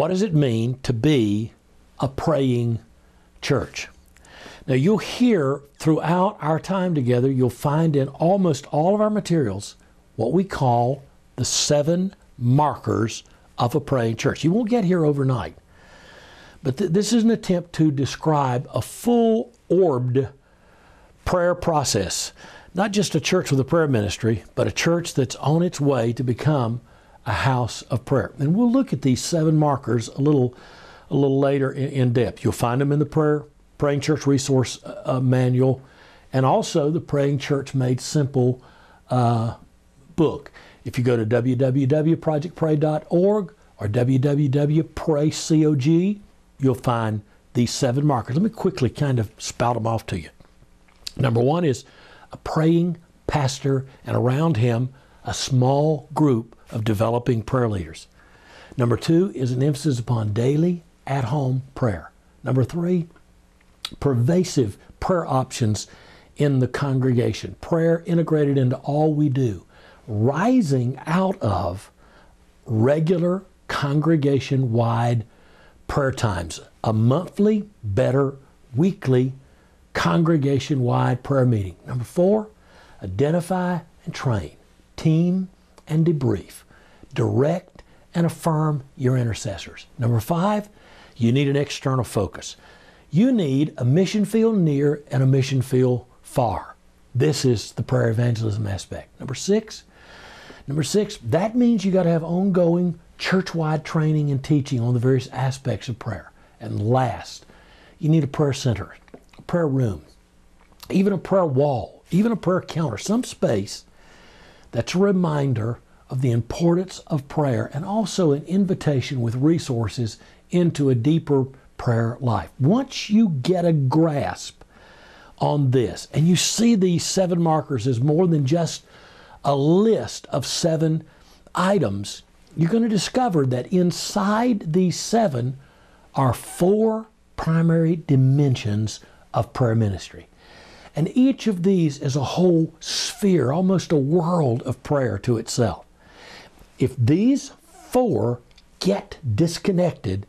What does it mean to be a praying church? Now, you'll hear throughout our time together, you'll find in almost all of our materials what we call the 7 markers of a praying church. You won't get here overnight. But this is an attempt to describe a full-orbed prayer process. Not just a church with a prayer ministry, but a church that's on its way to become a house of prayer. And we'll look at these 7 markers a little later in depth. You'll find them in the Praying Church Resource Manual, and also the Praying Church Made Simple book. If you go to www.projectpray.org or www.praycog, you'll find these 7 markers. Let me quickly kind of spout them off to you. Number 1 is a praying pastor, and around him, a small group of developing prayer leaders. Number 2 is an emphasis upon daily, at-home prayer. Number 3, pervasive prayer options in the congregation. Prayer integrated into all we do, rising out of regular congregation-wide prayer times. A monthly, better, weekly, congregation-wide prayer meeting. Number 4, identify and train, team and debrief, direct and affirm your intercessors. Number 5, you need an external focus. You need a mission field near and a mission field far. This is the prayer evangelism aspect. Number six, that means you got to have ongoing church-wide training and teaching on the various aspects of prayer. And last, you need a prayer center, a prayer room, even a prayer wall, even a prayer counter, some space that's a reminder of the importance of prayer and also an invitation with resources into a deeper prayer life. Once you get a grasp on this and you see these 7 markers as more than just a list of 7 items, you're going to discover that inside these 7 are 4 primary dimensions of prayer ministry. And each of these is a whole sphere, almost a world of prayer to itself. If these 4 get disconnected,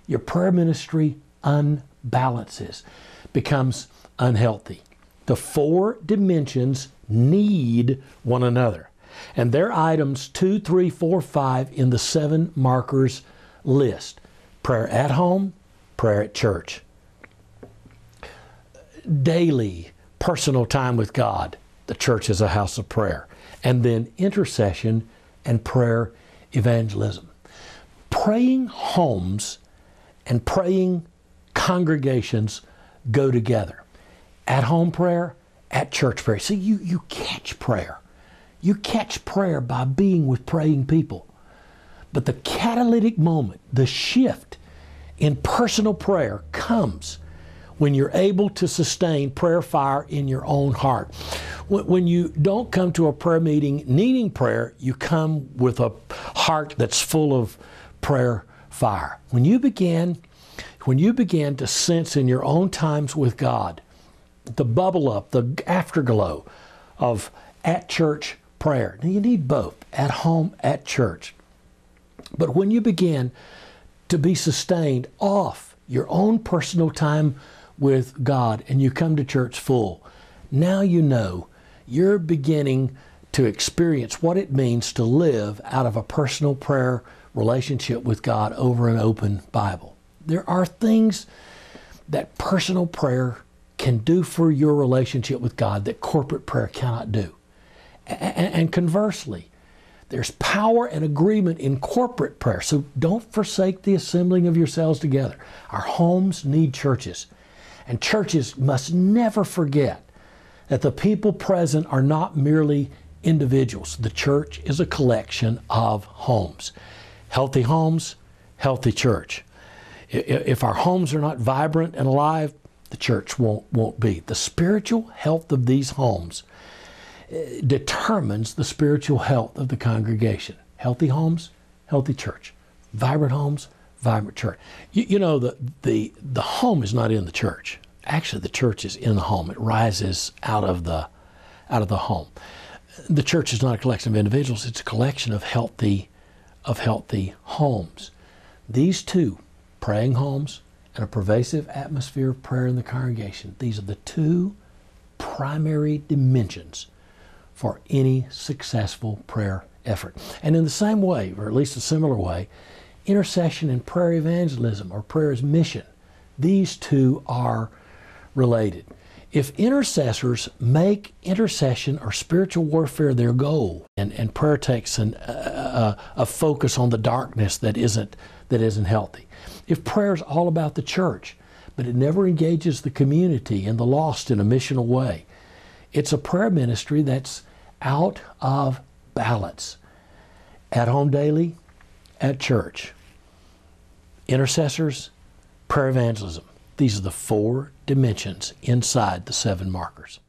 your prayer ministry unbalances, becomes unhealthy. The 4 dimensions need one another. And they're items 2, 3, 4, 5 in the 7 markers list. Prayer at home, prayer at church. Daily personal time with God. The church is a house of prayer. And then intercession and prayer evangelism. Praying homes and praying congregations go together. At home prayer, at church prayer. See, you catch prayer. You catch prayer by being with praying people. But the catalytic moment, the shift in personal prayer comes when you're able to sustain prayer fire in your own heart. When you don't come to a prayer meeting needing prayer, you come with a heart that's full of prayer fire. When you begin to sense in your own times with God the bubble up, the afterglow of at church prayer. Now you need both, at home, at church. But when you begin to be sustained off your own personal time with God and you come to church full, now you know you're beginning to experience what it means to live out of a personal prayer relationship with God over an open Bible. There are things that personal prayer can do for your relationship with God that corporate prayer cannot do. And conversely, there's power and agreement in corporate prayer. So don't forsake the assembling of yourselves together. Our homes need churches. And churches must never forget that the people present are not merely individuals. The church is a collection of homes. Healthy homes, healthy church. If our homes are not vibrant and alive, the church won't be. The spiritual health of these homes determines the spiritual health of the congregation. Healthy homes, healthy church. Vibrant homes, vibrant church. You know, the home is not in the church. Actually, the church is in the home. It rises out of the home. The church is not a collection of individuals. It's a collection of healthy homes. These two, praying homes and a pervasive atmosphere of prayer in the congregation, these are the two primary dimensions for any successful prayer effort. And in the same way, or at least a similar way, intercession and prayer evangelism, or prayer as mission, these two are related. If intercessors make intercession or spiritual warfare their goal, and prayer takes a focus on the darkness that isn't healthy. If prayer is all about the church, but it never engages the community and the lost in a missional way, it's a prayer ministry that's out of balance. At home daily, at church. Intercessors, prayer evangelism. These are the four dimensions inside the 7 markers.